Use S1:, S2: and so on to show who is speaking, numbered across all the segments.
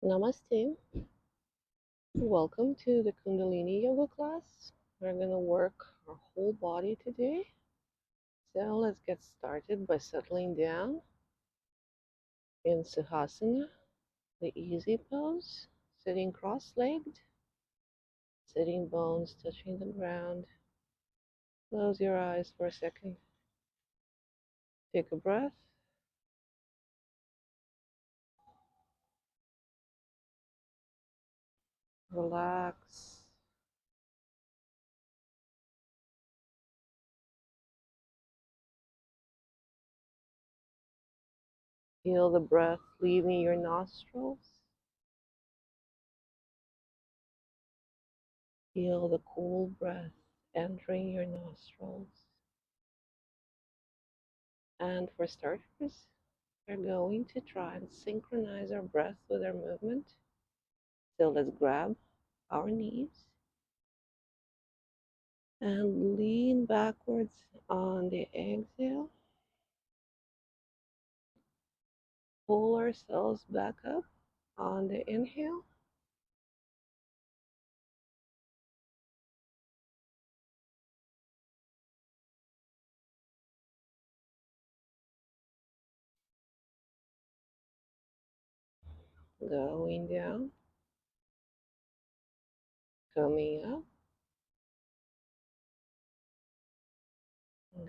S1: Namaste. Welcome to the Kundalini yoga class. We're going to work our whole body today. So let's get started by settling down in Sukhasana, the easy pose, sitting cross-legged, sitting bones touching the ground. Close your eyes for a second. Take a breath. Relax. Feel the breath leaving your nostrils. Feel the cool breath entering your nostrils. And for starters, we're going to try and synchronize our breath with our movement. So let's grab our knees and lean backwards on the exhale. Pull ourselves back up on the inhale. Going down, coming up,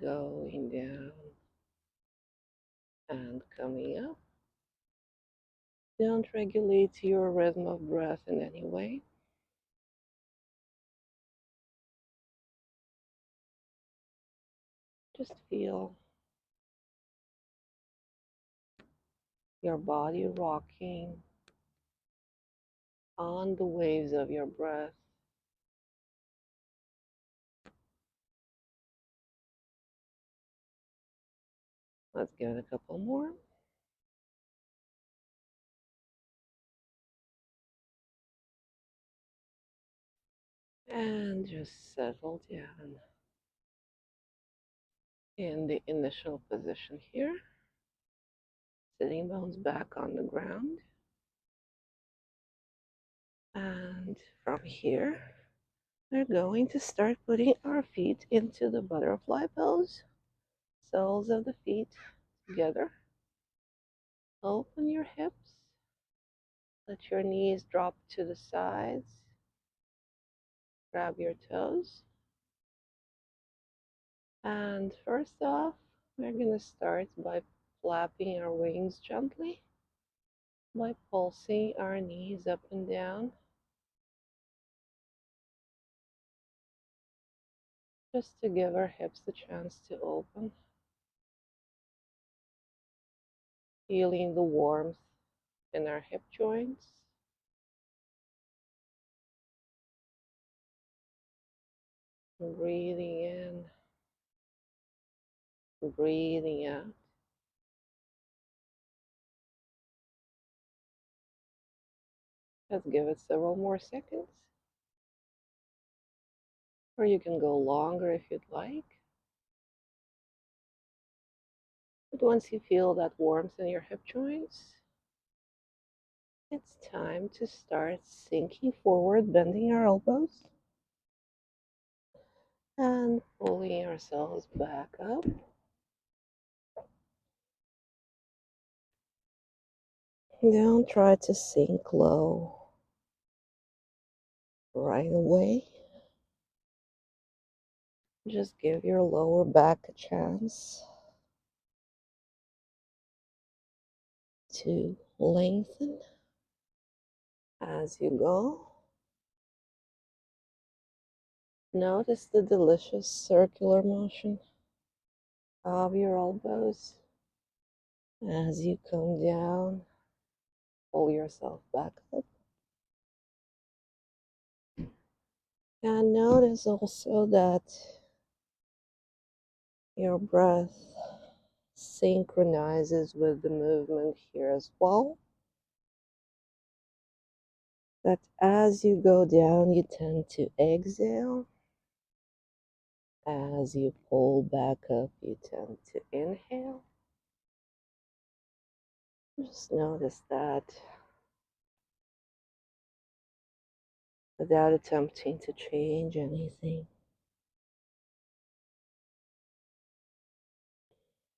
S1: going down, and coming up. Don't regulate your rhythm of breath in any way. Just feel your body rocking on the waves of your breath. Let's give it a couple more. And just settle down in the initial position here. Sitting bones back on the ground. And from here, we're going to start putting our feet into the butterfly pose. Soles of the feet together. Open your hips. Let your knees drop to the sides. Grab your toes. And first off, we're going to start by flapping our wings gently, by pulsing our knees up and down, just to give our hips the chance to open, feeling the warmth in our hip joints. Breathing in, breathing out. Let's give it several more seconds. Or you can go longer if you'd like. But once you feel that warmth in your hip joints, it's time to start sinking forward, bending our elbows, and pulling ourselves back up. Don't try to sink low right away. Just give your lower back a chance to lengthen as you go. Notice the delicious circular motion of your elbows as you come down. Pull yourself back up. And notice also that your breath synchronizes with the movement here as well. That as you go down, you tend to exhale. As you pull back up, you tend to inhale. Just notice that. without attempting to change anything.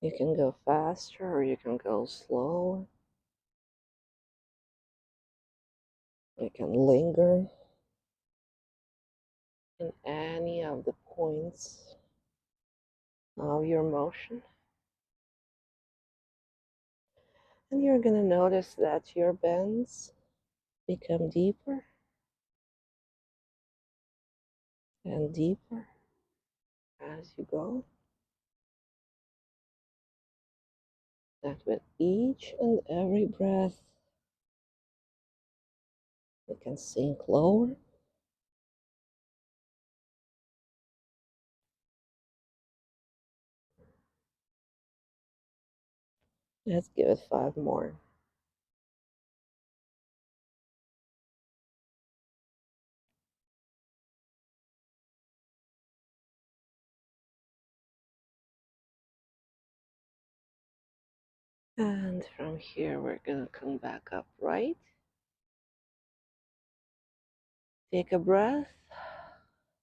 S1: You can go faster or you can go slower. You can linger in any of the points of your motion. And you're going to notice that your bends become deeper and deeper as you go. That with each and every breath, you can sink lower. Let's give it 5 more. And from here, we're going to come back upright. Take a breath.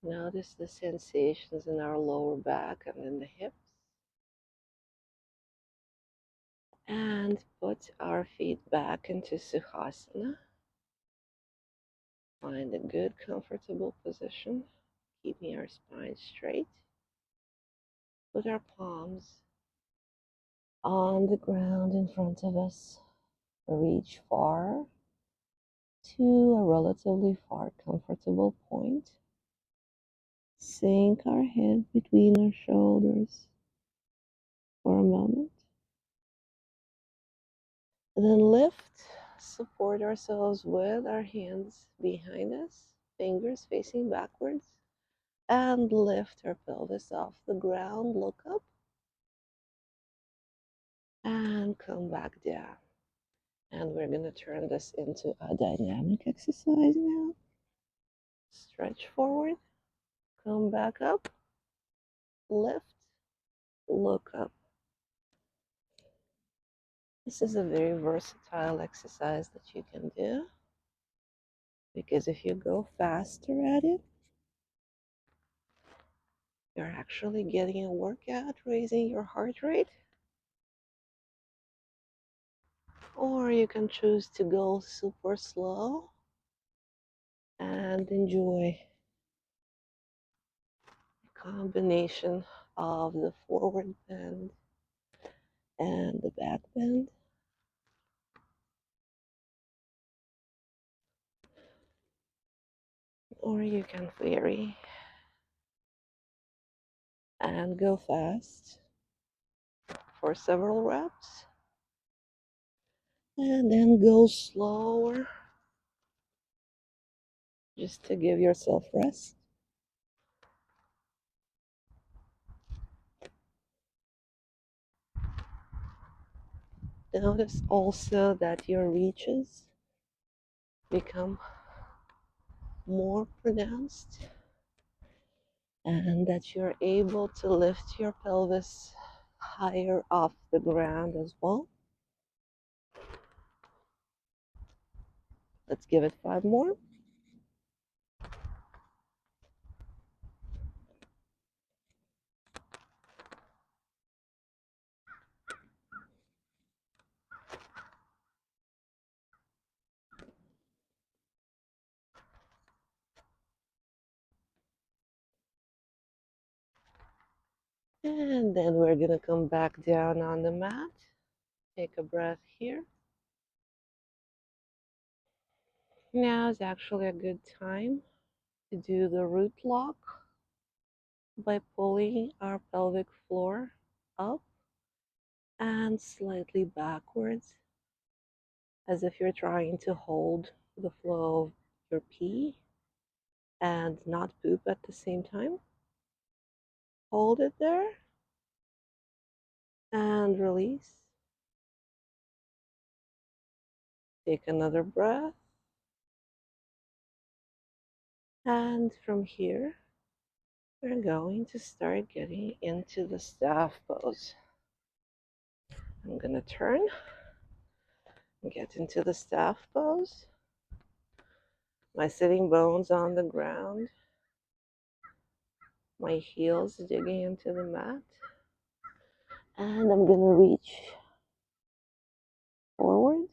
S1: Notice the sensations in our lower back and in the hips. And put our feet back into Sukhasana. Find a good, comfortable position, keeping our spine straight. Put our palms on the ground in front of us. Reach far to a relatively far, comfortable point. Sink our head between our shoulders for a moment. Then lift, support ourselves with our hands behind us, fingers facing backwards, and lift our pelvis off the ground. Look up and come back down. And we're going to turn this into a dynamic exercise now. Stretch forward, come back up, lift, look up. This is a very versatile exercise that you can do, because if you go faster at it, you're actually getting a workout, raising your heart rate. Or you can choose to go super slow and enjoy a combination of the forward bend and the back bend. Or you can vary and go fast for several reps, and then go slower just to give yourself rest. Notice also that your reaches become more pronounced and that you're able to lift your pelvis higher off the ground as well. Let's give it 5 more. And then we're going to come back down on the mat. Take a breath here. Now is actually a good time to do the root lock by pulling our pelvic floor up and slightly backwards, as if you're trying to hold the flow of your pee and not poop at the same time. Hold it there and release. Take another breath. And from here, we're going to start getting into the staff pose. I'm going to turn and get into the staff pose. My sitting bones on the ground, my heels digging into the mat. And I'm gonna reach forward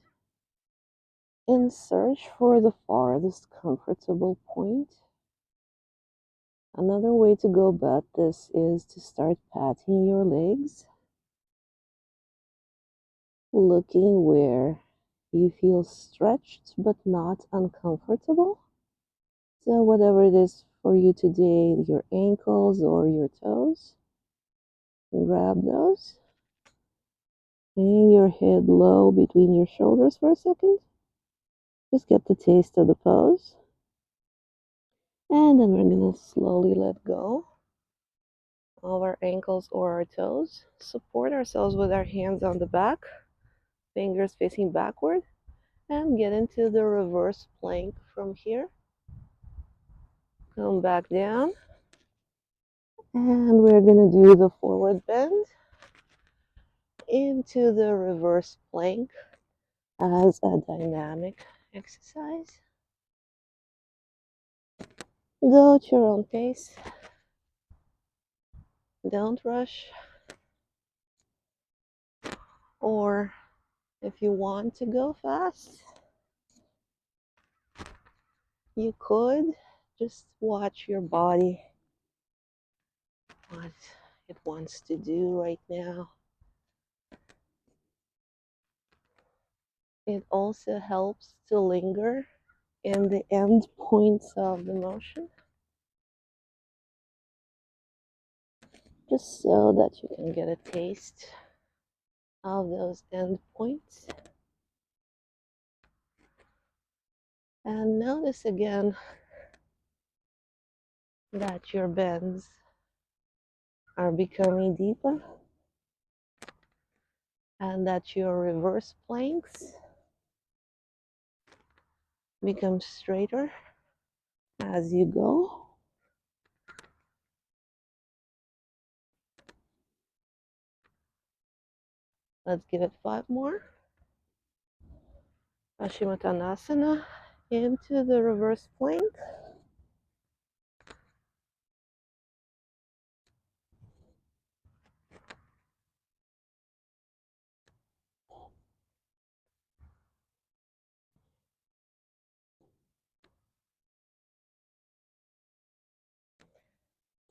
S1: and search for the farthest comfortable point. Another way to go about this is to start patting your legs, looking where you feel stretched but not uncomfortable. So, whatever it is for you today, your ankles or your toes, grab those. Hang your head low between your shoulders for a second. Just get the taste of the pose. And then we're going to slowly let go of our ankles or our toes. Support ourselves with our hands on the back, fingers facing backward, and get into the reverse plank from here. Come back down. And we're going to do the forward bend into the reverse plank as a dynamic exercise. Go at your own pace. Don't rush. Or if you want to go fast, you could just watch your body, what it wants to do right now. It also helps to linger in the end points of the motion, just so that you can get a taste of those end points. And notice again that your bends are becoming deeper and that your reverse planks become straighter as you go. Let's give it 5 more. Paschimottanasana into the reverse plank.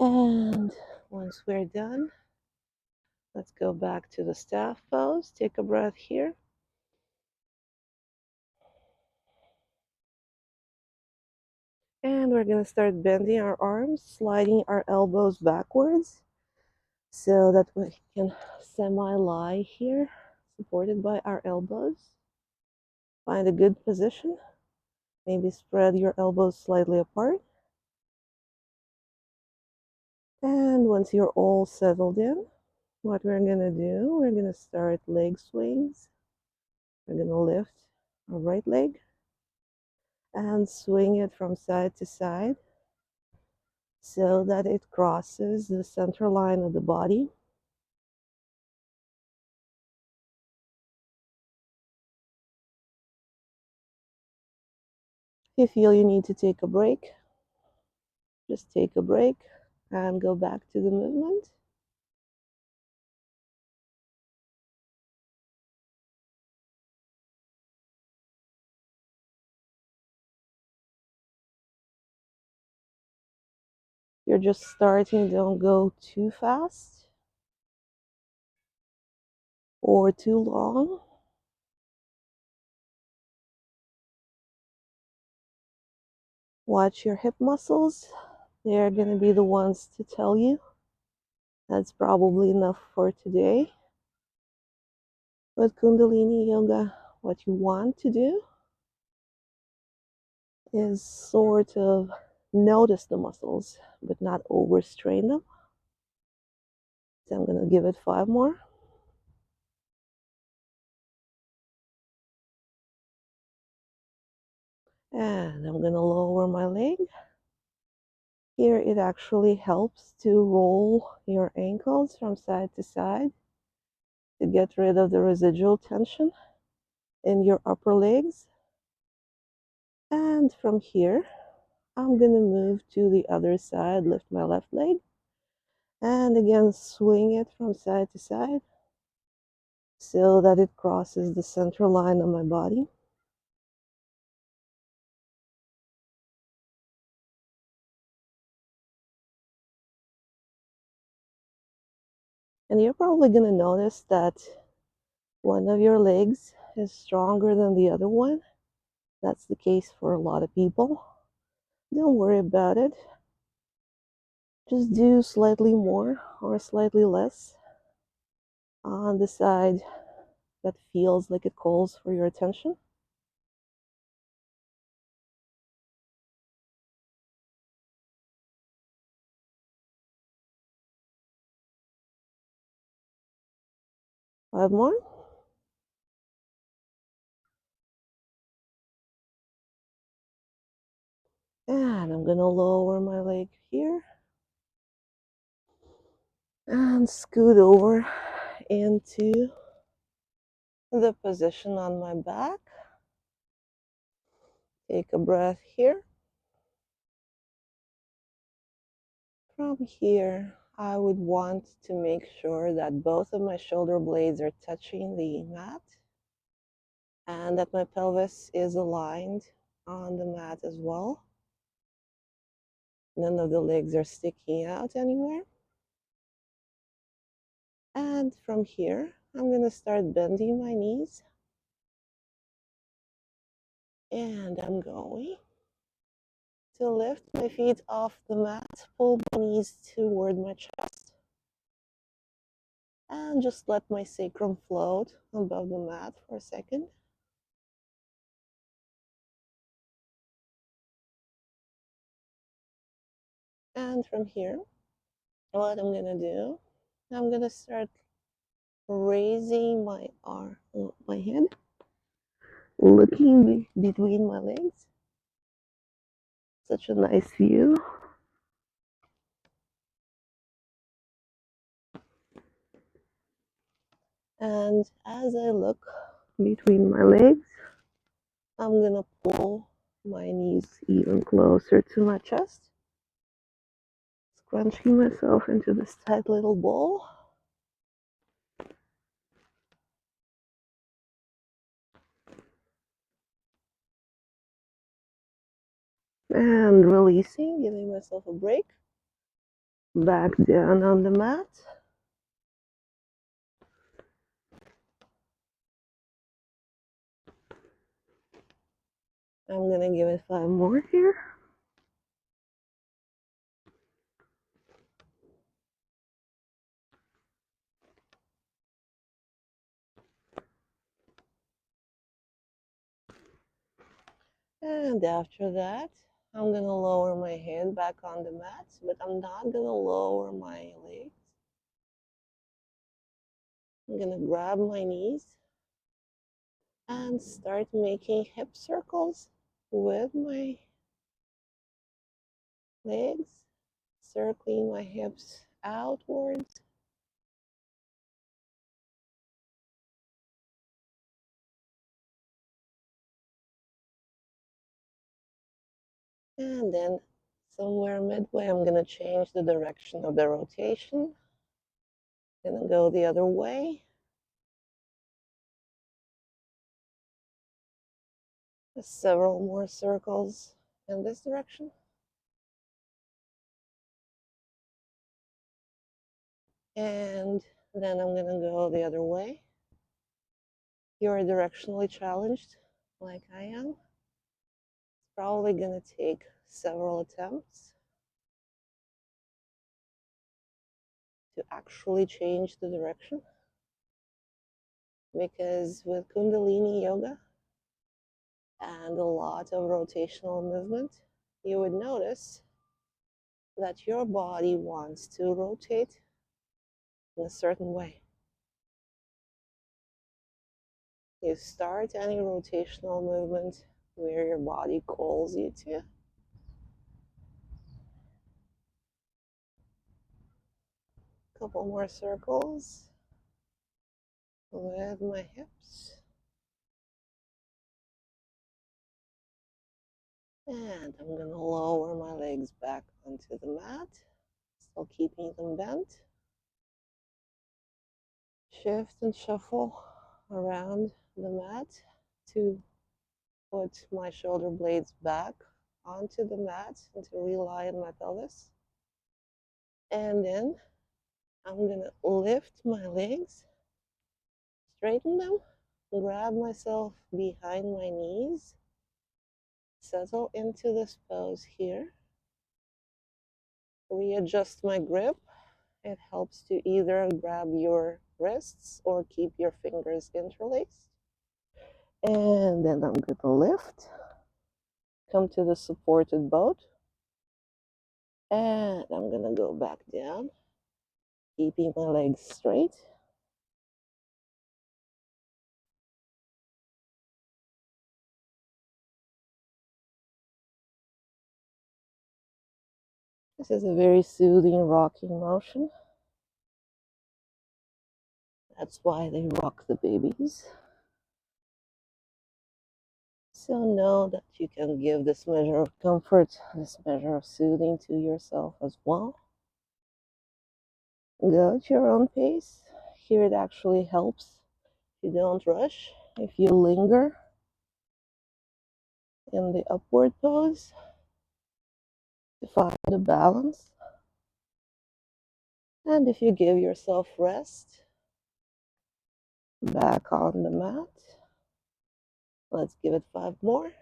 S1: And once we're done, let's go back to the staff pose. Take a breath here. And we're going to start bending our arms, sliding our elbows backwards so that we can semi-lie here, supported by our elbows. Find a good position. Maybe spread your elbows slightly apart. And once you're all settled in, what we're going to do, we're going to start leg swings. We're going to lift our right leg and swing it from side to side so that it crosses the center line of the body. If you feel you need to take a break, just take a break and go back to the movement. You're just starting, don't go too fast or too long. Watch your hip muscles. They're going to be the ones to tell you that's probably enough for today. With Kundalini Yoga, what you want to do is sort of notice the muscles, but not overstrain them. So I'm going to give it 5 more. And I'm going to lower my leg. Here it actually helps to roll your ankles from side to side to get rid of the residual tension in your upper legs. And from here, I'm gonna move to the other side, lift my left leg, and again swing it from side to side so that it crosses the center line of my body. And you're probably gonna notice that one of your legs is stronger than the other one. That's the case for a lot of people. Don't worry about it. Just do slightly more or slightly less on the side that feels like it calls for your attention. Five more. And I'm gonna lower my leg here and scoot over into the position on my back. Take a breath here. From here, I would want to make sure that both of my shoulder blades are touching the mat and that my pelvis is aligned on the mat as well. None of the legs are sticking out anywhere. And from here, I'm going to start bending my knees. And I'm going to lift my feet off the mat, pull my knees toward my chest, and just let my sacrum float above the mat for a second. And from here, what I'm gonna do, I'm gonna start raising my arm, my head, looking between my legs. Such a nice view. And as I look between my legs, I'm gonna pull my knees even closer to my chest, scrunching myself into this tight little ball. And releasing, giving myself a break. Back down on the mat. I'm gonna give it 5 more here. And after that, I'm gonna lower my head back on the mat, but I'm not gonna lower my legs. I'm gonna grab my knees and start making hip circles with my legs, circling my hips outwards. And then somewhere midway, I'm gonna change the direction of the rotation. Gonna go the other way. Several more circles in this direction. And then I'm gonna go the other way. You're directionally challenged, like I am. It's probably gonna take several attempts to actually change the direction. Because with Kundalini yoga and a lot of rotational movement, you would notice that your body wants to rotate in a certain way. You start any rotational movement where your body calls you to. Couple more circles with my hips. And I'm going to lower my legs back onto the mat, still keeping them bent. Shift and shuffle around the mat to put my shoulder blades back onto the mat and to rely on my pelvis. And then I'm going to lift my legs, straighten them, grab myself behind my knees, settle into this pose here, readjust my grip. It helps to either grab your wrists or keep your fingers interlaced. And then I'm going to lift, come to the supported boat, and I'm going to go back down, keeping my legs straight. This is a very soothing rocking motion. That's why they rock the babies. So know that you can give this measure of comfort, this measure of soothing to yourself as well. Go at your own pace. Here it actually helps. You don't rush. If you linger in the upward pose to find a balance, and if you give yourself rest back on the mat, let's give it 5 more.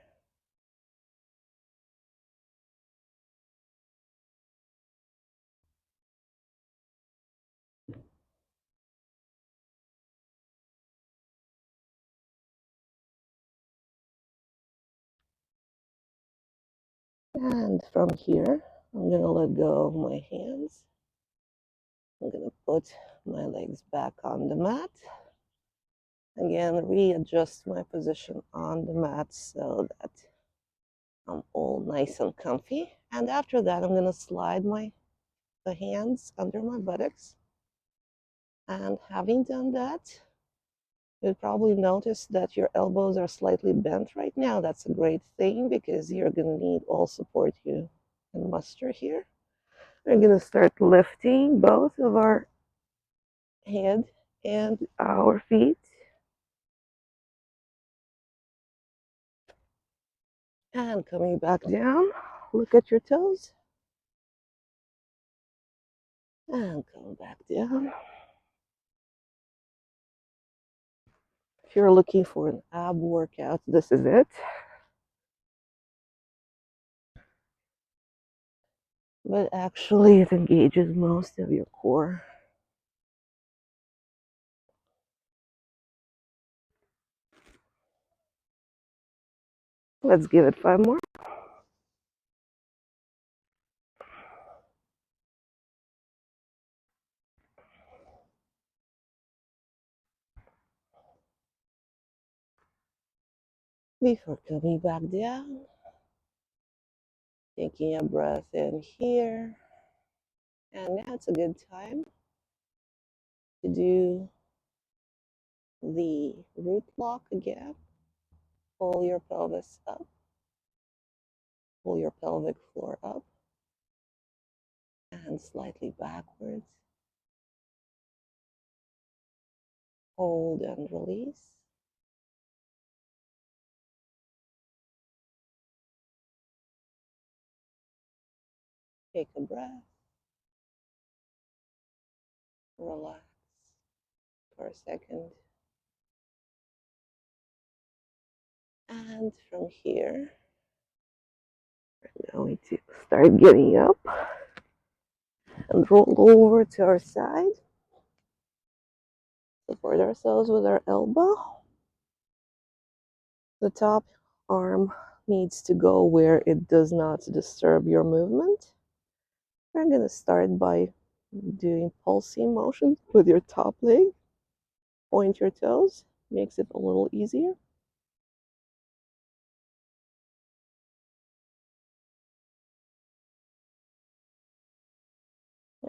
S1: And from here, I'm going to let go of my hands. I'm going to put my legs back on the mat. Again, readjust my position on the mat so that I'm all nice and comfy. And after that, I'm going to slide the hands under my buttocks. And having done that, you'll probably notice that your elbows are slightly bent right now. That's a great thing because you're going to need all support you can muster here. We're going to start lifting both of our head and our feet. And coming back down, look at your toes. And come back down. If you're looking for an ab workout, this is it. But actually, it engages most of your core. Let's give it 5 more. Before coming back down, taking a breath in here. And now it's a good time to do the root block again. Pull your pelvis up, pull your pelvic floor up, and slightly backwards. Hold and release. Take a breath. Relax for a second. And from here, we're going to start getting up and roll over to our side. Support ourselves with our elbow. The top arm needs to go where it does not disturb your movement. We're going to start by doing pulsing motions with your top leg. Point your toes, makes it a little easier.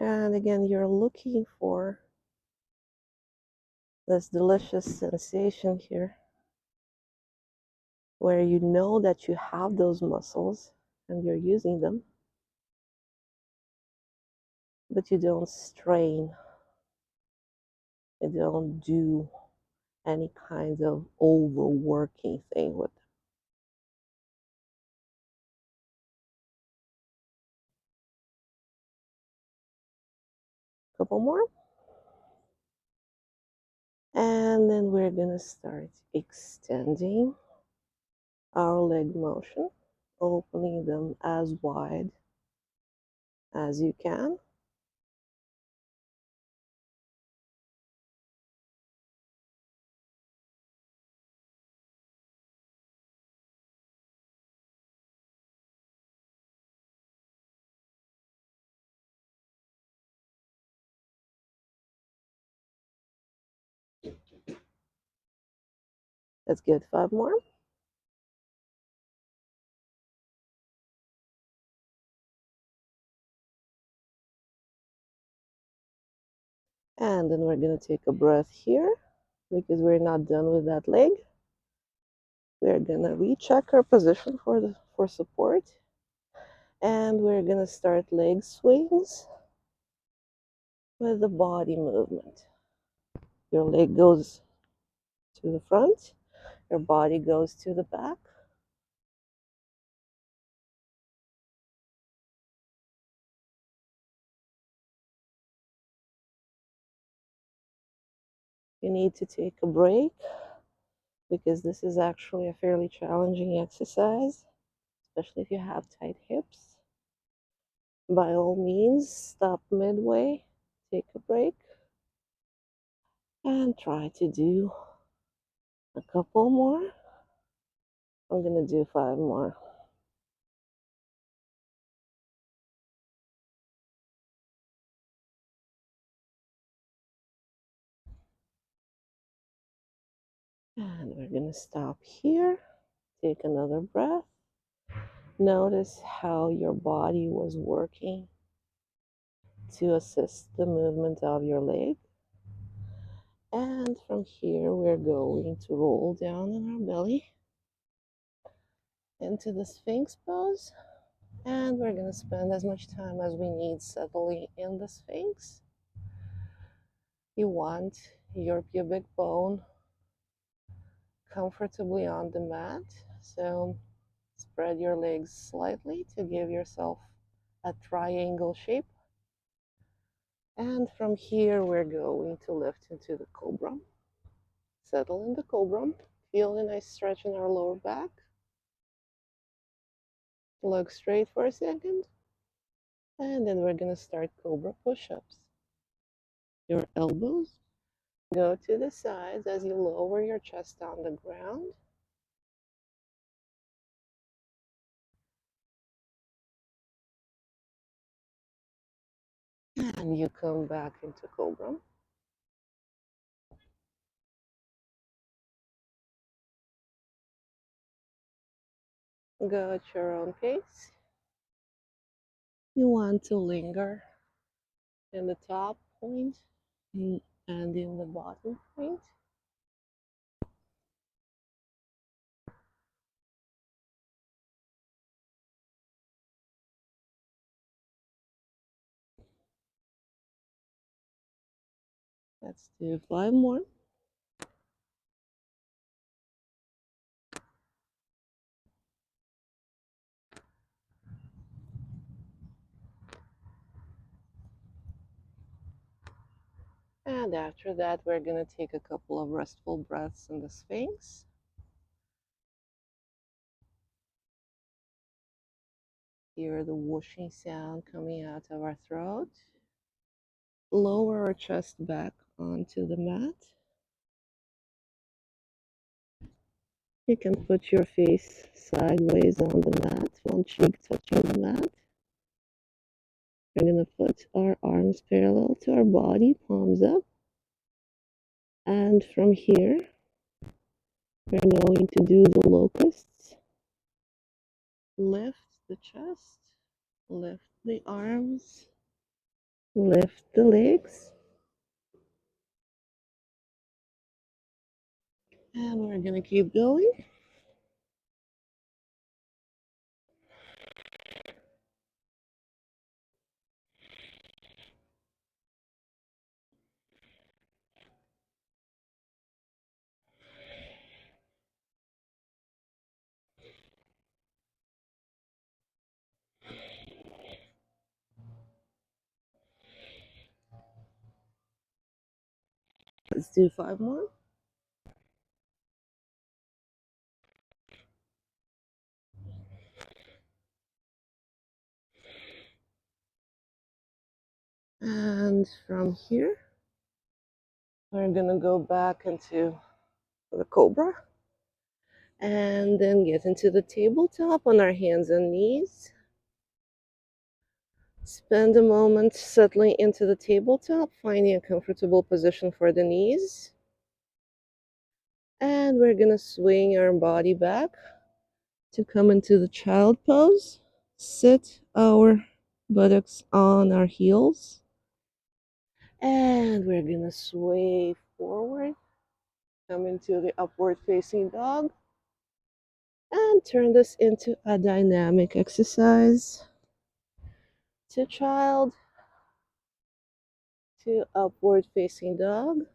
S1: And again, you're looking for this delicious sensation here where you know that you have those muscles and you're using them, but you don't strain, you don't do any kind of overworking thing with them. Couple more. And then we're going to start extending our leg motion, opening them as wide as you can. That's good. 5 more. And then we're going to take a breath here because we're not done with that leg. We're going to recheck our position for support. And we're going to start leg swings with the body movement. Your leg goes to the front, your body goes to the back. You need to take a break because this is actually a fairly challenging exercise, especially if you have tight hips. By all means, stop midway, take a break, and try to do a couple more. I'm going to do 5 more. And we're going to stop here. Take another breath. Notice how your body was working to assist the movement of your leg. And from here, we're going to roll down on our belly into the Sphinx pose. And we're going to spend as much time as we need settling in the Sphinx. You want your pubic bone comfortably on the mat. So spread your legs slightly to give yourself a triangle shape. And from here, we're going to lift into the cobra. Settle in the cobra. Feel a nice stretch in our lower back. Look straight for a second. And then we're going to start cobra push-ups. Your elbows go to the sides as you lower your chest on the ground. And you come back into cobra. Go at your own pace. You want to linger in the top point and in the bottom point. Let's do 5 more. And after that, we're going to take a couple of restful breaths in the Sphinx. Hear the whooshing sound coming out of our throat. Lower our chest back onto the mat. You can put your face sideways on the mat, one cheek touching the mat. We're going to put our arms parallel to our body, palms up. And from here, we're going to do the locusts. Lift the chest, lift the arms, lift the legs. And we're going to keep going. Let's do 5 more. And from here, we're gonna go back into the cobra and then get into the tabletop on our hands and knees. Spend a moment settling into the tabletop, finding a comfortable position for the knees. And we're gonna swing our body back to come into the child pose. Sit our buttocks on our heels. And we're gonna sway forward, come into the upward facing dog, and turn this into a dynamic exercise. To child, to upward facing dog.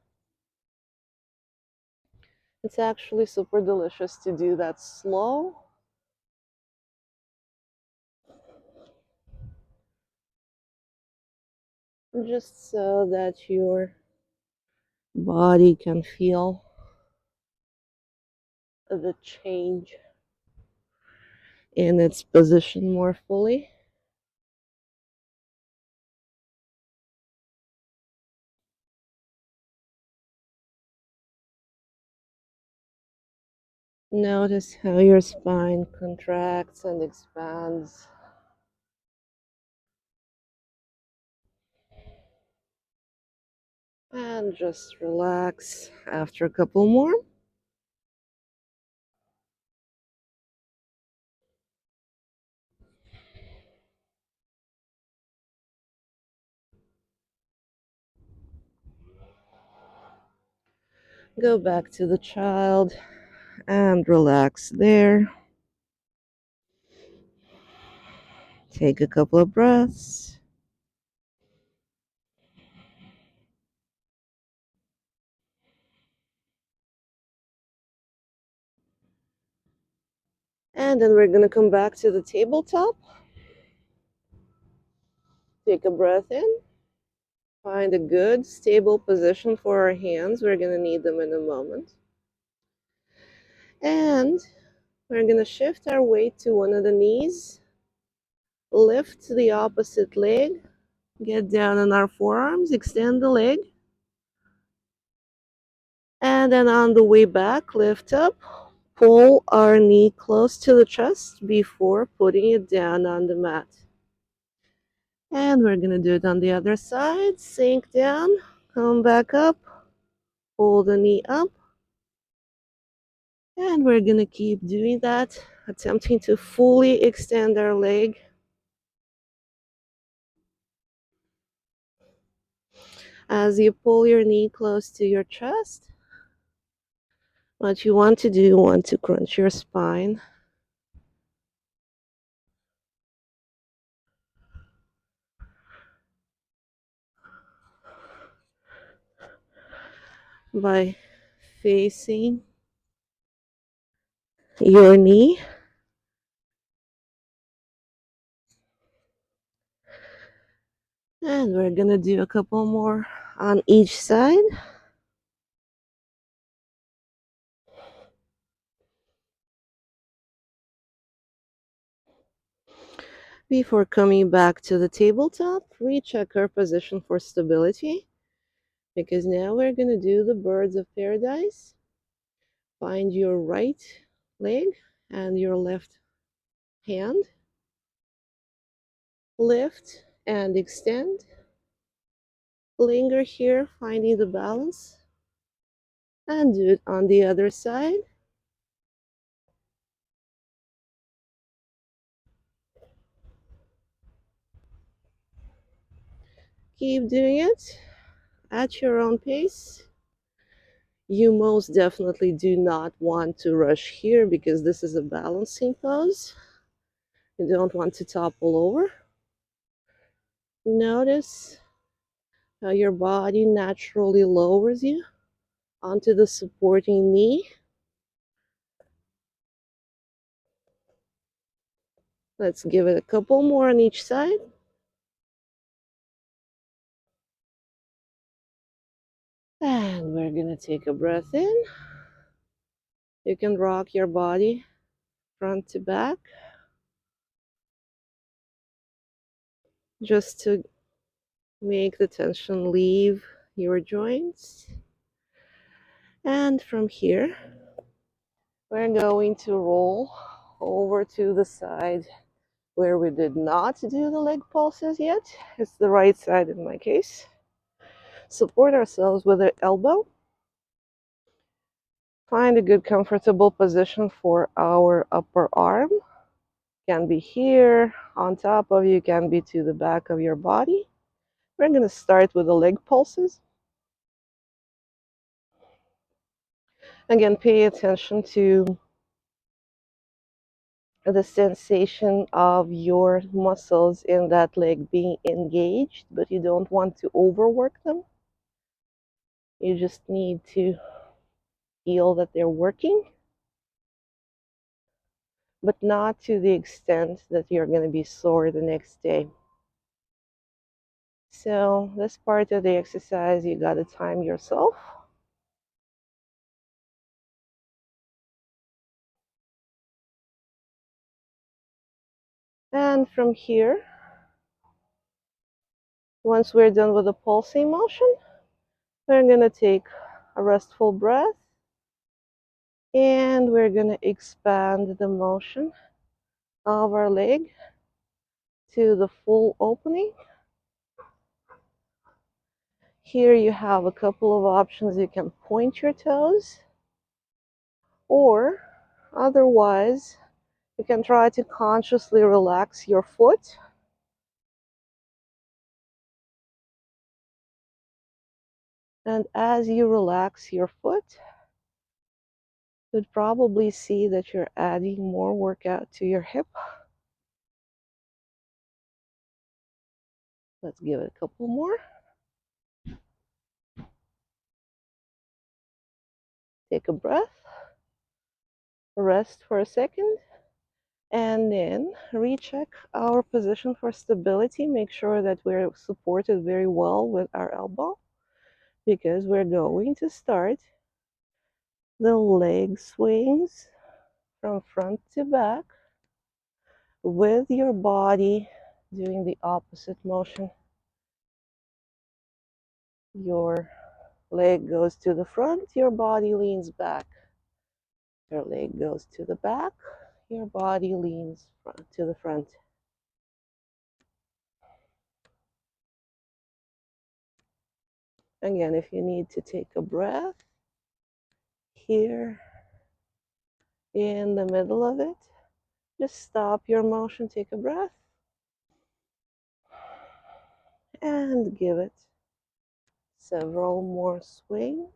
S1: It's actually super delicious to do that slow. Just so that your body can feel the change in its position more fully. Notice how your spine contracts and expands. And just relax after a couple more. Go back to the child and relax there. Take a couple of breaths. And then we're going to come back to the tabletop. Take a breath in. Find a good, stable position for our hands. We're going to need them in a moment. And we're going to shift our weight to one of the knees. Lift the opposite leg. Get down on our forearms. Extend the leg. And then on the way back, lift up. Pull our knee close to the chest before putting it down on the mat. And we're going to do it on the other side. Sink down. Come back up. Pull the knee up. And we're going to keep doing that, attempting to fully extend our leg. As you pull your knee close to your chest, what you want to do, you want to crunch your spine. By facing your knee. And we're going to do a couple more on each side. Before coming back to the tabletop, recheck our position for stability, because now we're going to do the birds of paradise. Find your right leg and your left hand. Lift and extend. Linger here, finding the balance. And do it on the other side. Keep doing it at your own pace. You most definitely do not want to rush here because this is a balancing pose. You don't want to topple over. Notice how your body naturally lowers you onto the supporting knee. Let's give it a couple more on each side. And we're gonna take a breath in. You can rock your body front to back just to make the tension leave your joints. And from here, we're going to roll over to the side where we did not do the leg pulses yet. It's the right side in my case. Support ourselves with the elbow. Find a good comfortable position for our upper arm. Can be here, on top of you, can be to the back of your body. We're going to start with the leg pulses. Again, pay attention to the sensation of your muscles in that leg being engaged, but you don't want to overwork them. You just need to feel that they're working, but not to the extent that you're going to be sore the next day. So this part of the exercise, you got to time yourself. And from here, once we're done with the pulsing motion, we're going to take a restful breath, and we're going to expand the motion of our leg to the full opening. Here you have a couple of options. You can point your toes, or otherwise you can try to consciously relax your foot. And as you relax your foot, you'd probably see that you're adding more workout to your hip. Let's give it a couple more. Take a breath, rest for a second, and then recheck our position for stability. Make sure that we're supported very well with our elbow, because we're going to start the leg swings from front to back with your body doing the opposite motion. Your leg goes to the front, your body leans back. Your leg goes to the back, your body leans to the front. Again, if you need to take a breath here in the middle of it, just stop your motion, take a breath, and give it several more swings.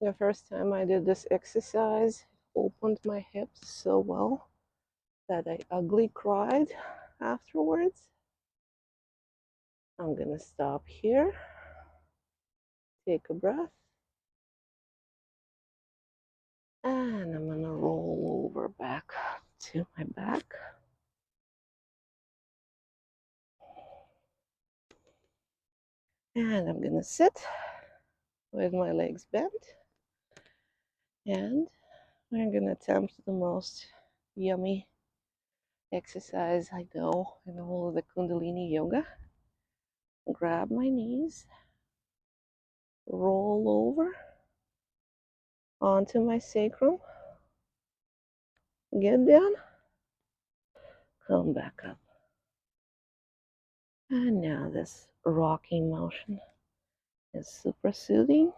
S1: The first time I did this exercise, it opened my hips so well that I ugly cried afterwards. I'm gonna stop here, take a breath, and I'm gonna roll over back to my back. And I'm gonna sit with my legs bent, and we're gonna attempt the most yummy exercise I know in all of the Kundalini yoga. Grab my knees, roll over onto my sacrum, get down, come back up. And now this rocking motion is super soothing.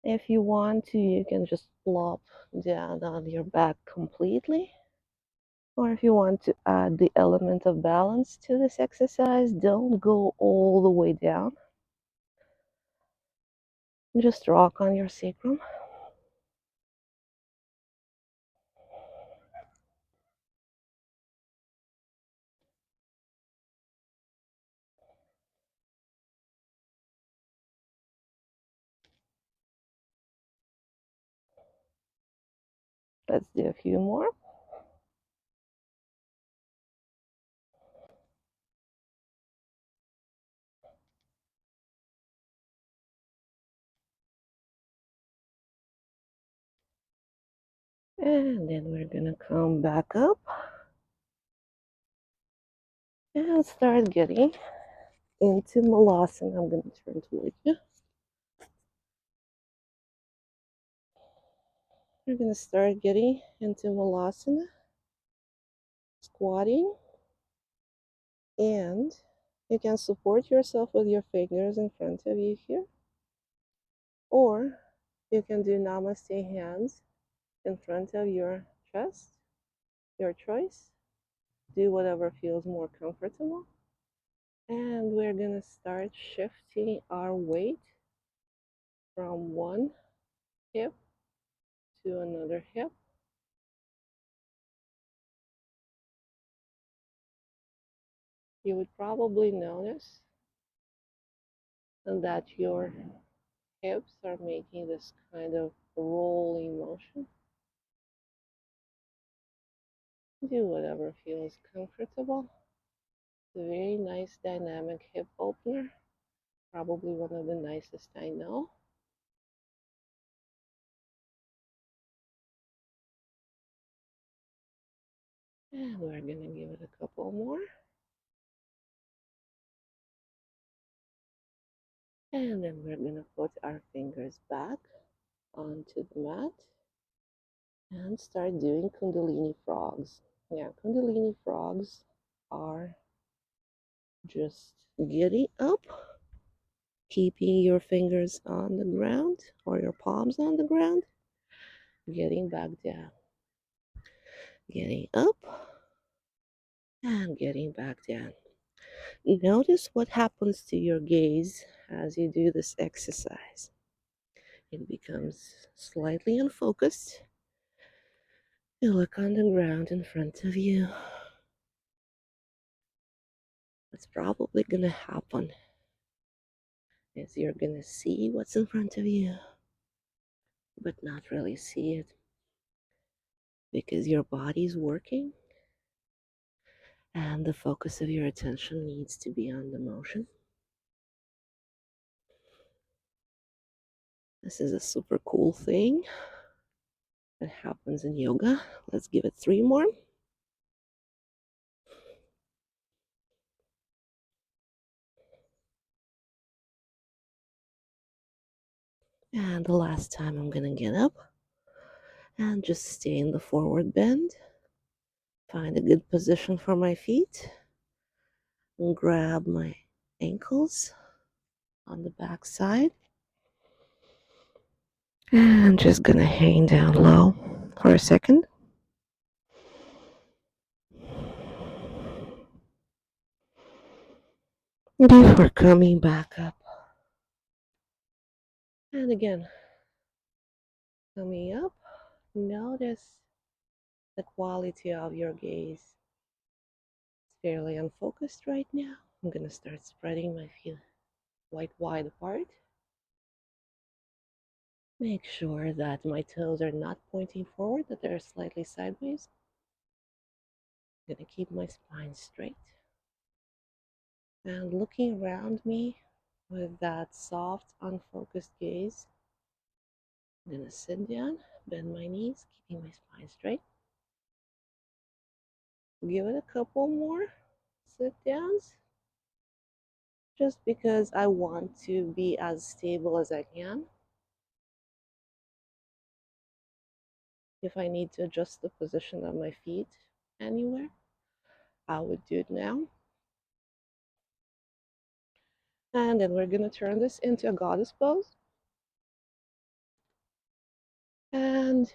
S1: If you want to, you can just plop down on your back completely. Or if you want to add the element of balance to this exercise, don't go all the way down. Just rock on your sacrum. Let's do a few more. And then we're gonna come back up and start getting into Malasana. I'm gonna turn towards you. We're gonna start getting into Malasana, squatting, and you can support yourself with your fingers in front of you here, or you can do Namaste hands in front of your chest, your choice. Do whatever feels more comfortable. And we're gonna start shifting our weight from one hip to another hip. You would probably notice that your hips are making this kind of rolling motion. Do whatever feels comfortable. It's a very nice dynamic hip opener, probably one of the nicest I know. And we're gonna give it a couple more. And then we're gonna put our fingers back onto the mat and start doing Kundalini frogs. Yeah, Kundalini frogs are just getting up, keeping your fingers on the ground or your palms on the ground, getting back down, getting up, and getting back down. Notice what happens to your gaze as you do this exercise. It becomes slightly unfocused. You look on the ground in front of you. What's probably going to happen is you're going to see what's in front of you, but not really see it because your body's working and the focus of your attention needs to be on the motion. This is a super cool thing that happens in yoga. Let's give it 3 more. And the last time I'm going to get up and just stay in the forward bend. Find a good position for my feet. And grab my ankles on the back side. And just going to hang down low for a second. Before coming back up. And again, coming up, notice the quality of your gaze. It's fairly unfocused right now. I'm going to start spreading my feet quite wide apart. Make sure that my toes are not pointing forward, that they're slightly sideways. I'm going to keep my spine straight. And looking around me with that soft, unfocused gaze, I'm going to sit down, bend my knees, keeping my spine straight. Give it a couple more sit downs, just because I want to be as stable as I can. If I need to adjust the position of my feet anywhere, I would do it now. And then we're going to turn this into a goddess pose. And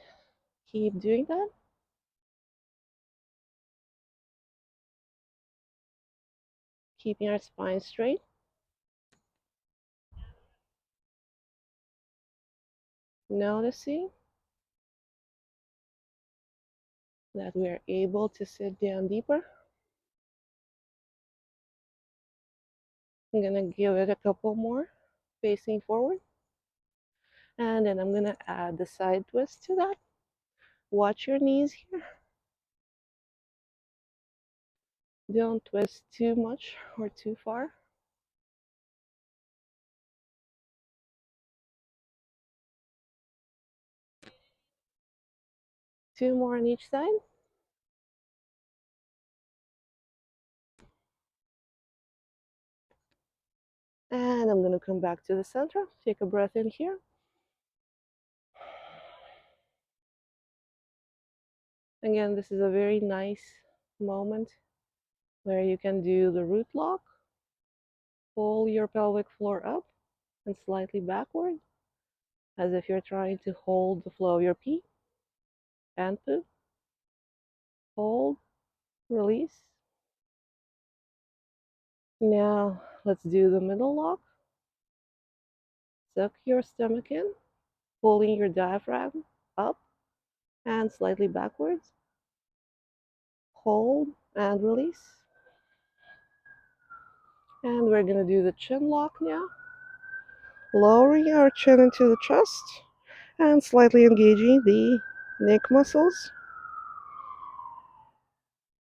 S1: keep doing that. Keeping our spine straight. Noticing that we are able to sit down deeper. I'm going to give it a couple more, facing forward. And then I'm going to add the side twist to that. Watch your knees here. Don't twist too much or too far. Two more on each side. And I'm going to come back to the center. Take a breath in here. Again, this is a very nice moment where you can do the root lock. Pull your pelvic floor up and slightly backward, as if you're trying to hold the flow of your pee and poo. Hold, release. Now let's do the middle lock. Suck your stomach in, pulling your diaphragm up and slightly backwards. Hold and release. And we're going to do the chin lock now. Lowering our chin into the chest and slightly engaging the neck muscles.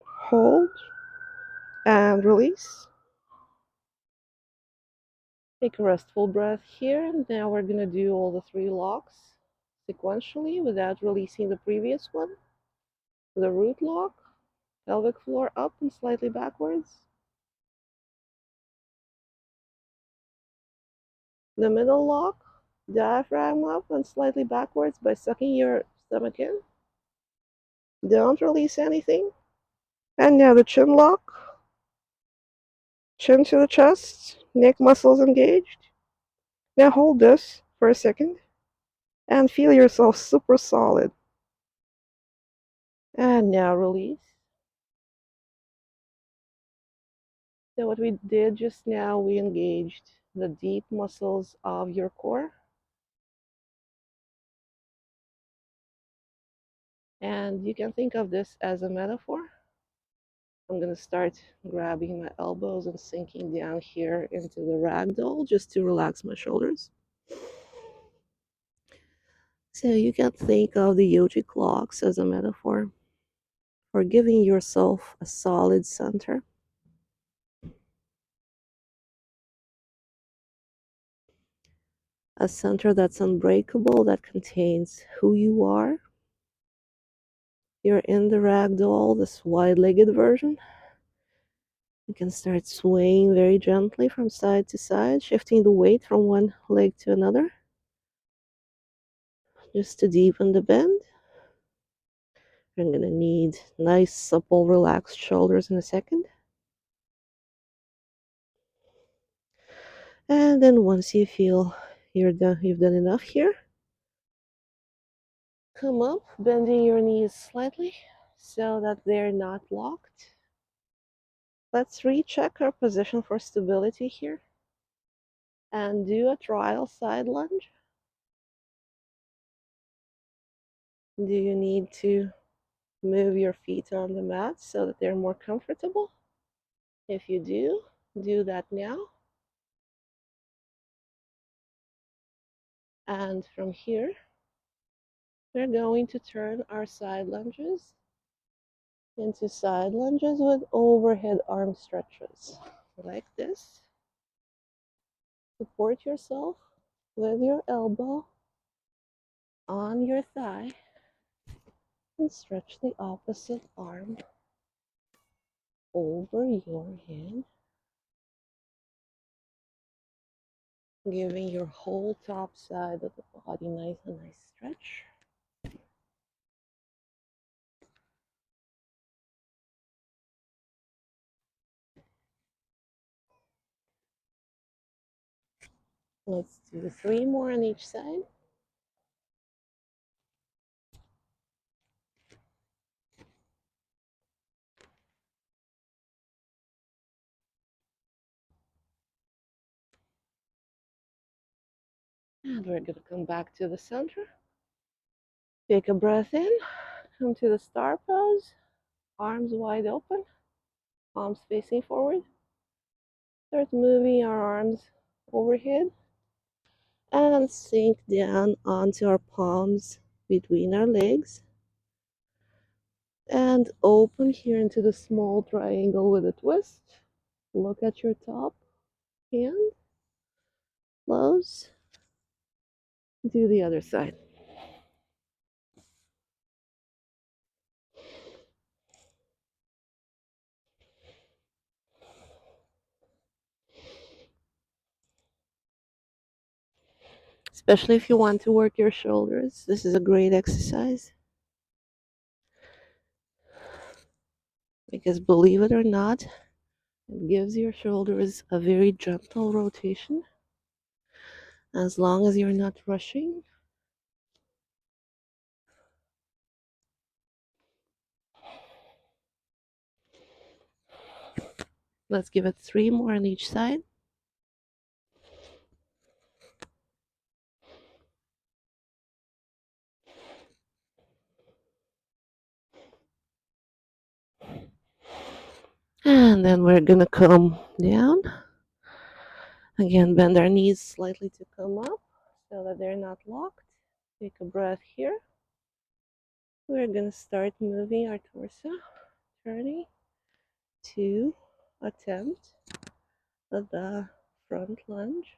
S1: Hold and release. Take a restful breath here, and now we're going to do all the three locks sequentially without releasing the previous one. The root lock, pelvic floor up and slightly backwards. The middle lock, diaphragm up and slightly backwards by sucking your stomach in. Don't release anything. And now the chin lock, chin to the chest, neck muscles engaged. Now hold this for a second and feel yourself super solid. And now release. So what we did just now, we engaged the deep muscles of your core. And you can think of this as a metaphor. I'm going to start grabbing my elbows and sinking down here into the ragdoll just to relax my shoulders. So you can think of the yogic clocks as a metaphor for giving yourself a solid center. A center that's unbreakable, that contains who you are. You're in the ragdoll, this wide-legged version. You can start swaying very gently from side to side, shifting the weight from one leg to another, just to deepen the bend. You're going to need nice, supple, relaxed shoulders in a second. And then once you feel you've done enough here, come up, bending your knees slightly so that they're not locked. Let's recheck our position for stability here and do a trial side lunge. Do you need to move your feet on the mat so that they're more comfortable? If you do that now. And from here, we're going to turn our side lunges into side lunges with overhead arm stretches, like this. Support yourself with your elbow on your thigh and stretch the opposite arm over your head, giving your whole top side of the body a nice stretch. Let's do 3 more on each side. And we're going to come back to the center. Take a breath in, come to the star pose, arms wide open, palms facing forward. Start moving our arms overhead and sink down onto our palms between our legs. And open here into the small triangle with a twist. Look at your top hand. Close. Do the other side. Especially if you want to work your shoulders, this is a great exercise. Because believe it or not, it gives your shoulders a very gentle rotation as long as you're not rushing. Let's give it 3 more on each side. And then we're gonna come down. Again, bend our knees slightly to come up so that they're not locked. Take a breath here. We're gonna start moving our torso, turning to attempt the front lunge.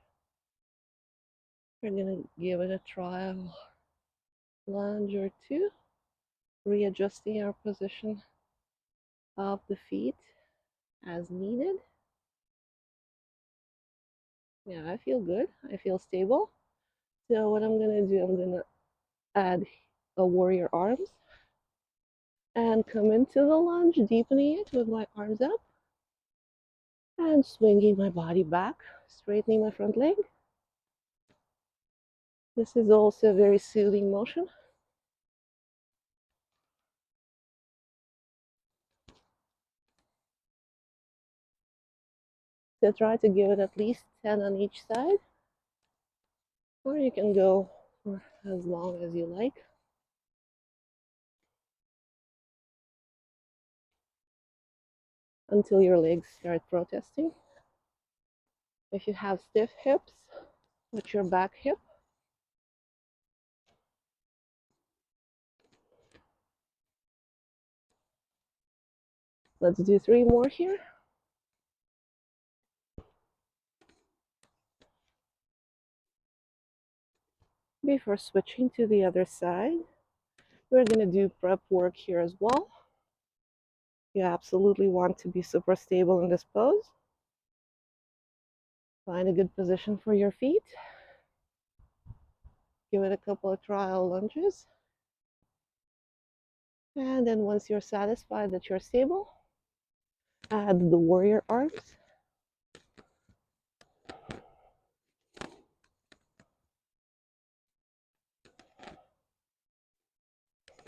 S1: We're gonna give it a trial lunge or two, readjusting our position of the feet as needed. Yeah, I feel good. I feel stable. So what I'm gonna do, I'm gonna add a warrior arms and come into the lunge, deepening it with my arms up and swinging my body back, straightening my front leg. This is also a very soothing motion. So try to give it at least 10 on each side, or you can go for as long as you like. Until your legs start protesting. If you have stiff hips, put your back hip. Let's do 3 more here. Before switching to the other side, we're going to do prep work here as well. You absolutely want to be super stable in this pose. Find a good position for your feet. Give it a couple of trial lunges. And then once you're satisfied that you're stable, add the warrior arms.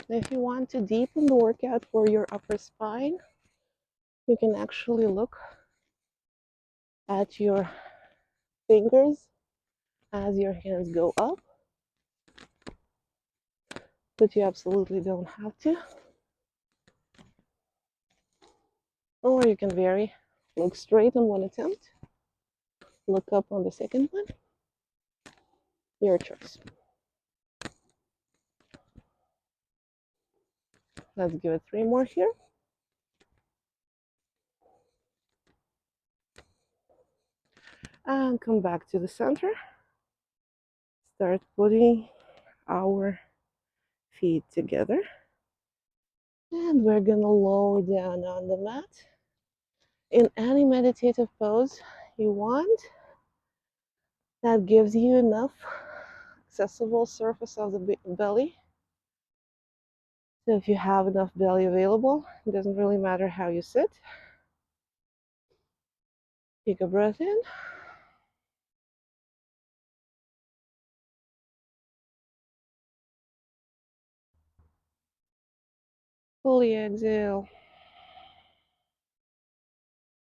S1: If you want to deepen the workout for your upper spine, you can actually look at your fingers as your hands go up, but you absolutely don't have to. Or you can vary. Look straight on one attempt, look up on the second one. Your choice. Let's give it 3 more here. And come back to the center. Start putting our feet together. And we're gonna lower down on the mat. In any meditative pose you want that gives you enough accessible surface of the belly. So if you have enough belly available, it doesn't really matter how you sit. Take a breath in. Fully exhale.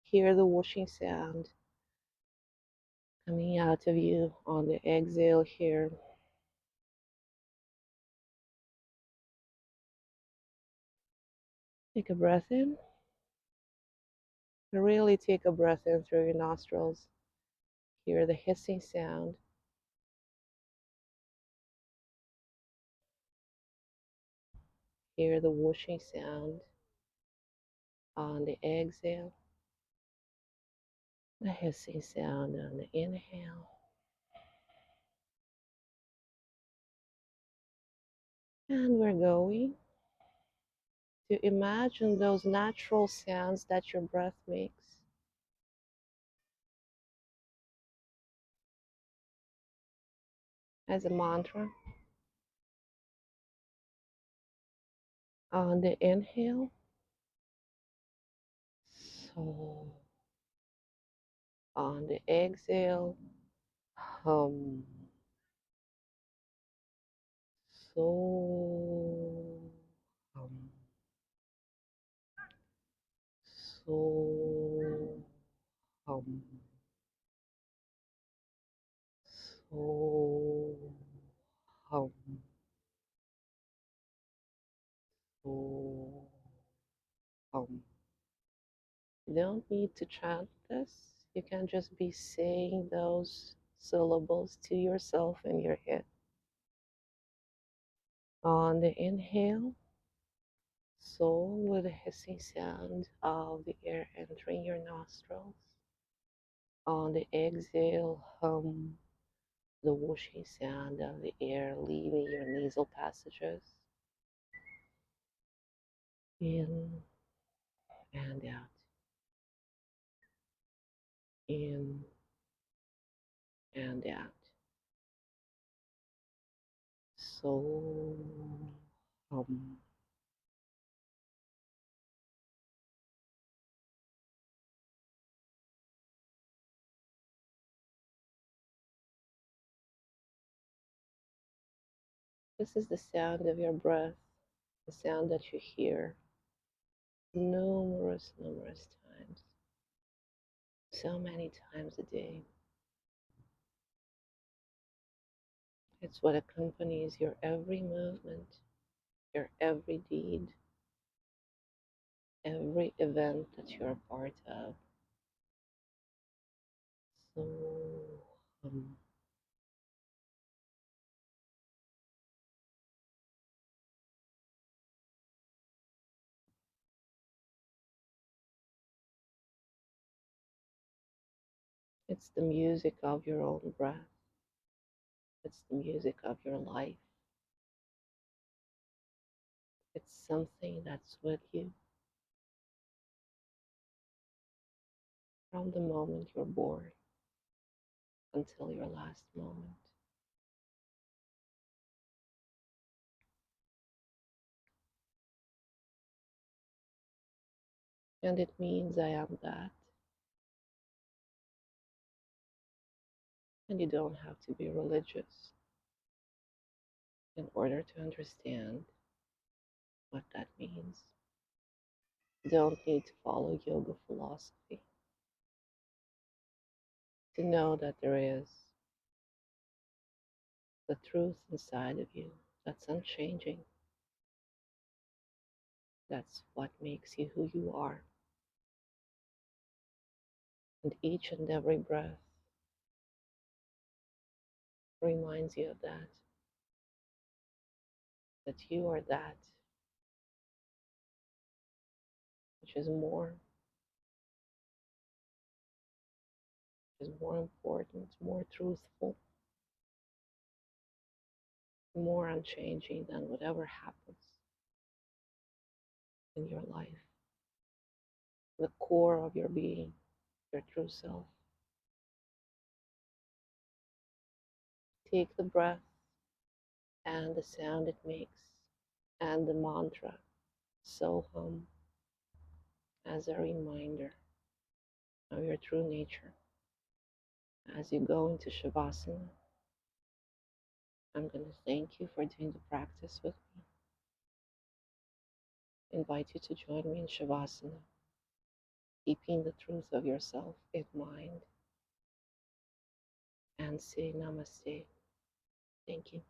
S1: Hear the whooshing sound coming out of you on the exhale here. Take a breath in. Really take a breath in through your nostrils. Hear the hissing sound. Hear the whooshing sound. On the exhale, the hissing sound on the inhale. And we're going to imagine those natural sounds that your breath makes as a mantra. On the inhale, so on the exhale, hum, so, hum, so, hum, so, hum, so, hum. You don't need to chant this. You can just be saying those syllables to yourself in your head. On the inhale, so with the hissing sound of the air entering your nostrils. On the exhale, hum, the whooshing sound of the air leaving your nasal passages. In and out. In and out. So, hum. This is the sound of your breath, the sound that you hear numerous times, so many times a day. It's what accompanies your every movement, your every deed, every event that you're a part of. So, um, it's the music of your own breath. It's the music of your life. It's something that's with you from the moment you're born until your last moment. And it means I am that. And you don't have to be religious in order to understand what that means. You don't need to follow yoga philosophy to know that there is the truth inside of you that's unchanging. That's what makes you who you are. And each and every breath reminds you of that you are that, which is more important, more truthful, more unchanging than whatever happens in your life. The core of your being, your true self. Take the breath and the sound it makes and the mantra, so hum, as a reminder of your true nature. As you go into Shavasana, I'm going to thank you for doing the practice with me. Invite you to join me in Shavasana, keeping the truth of yourself in mind, and say Namaste. Thank you.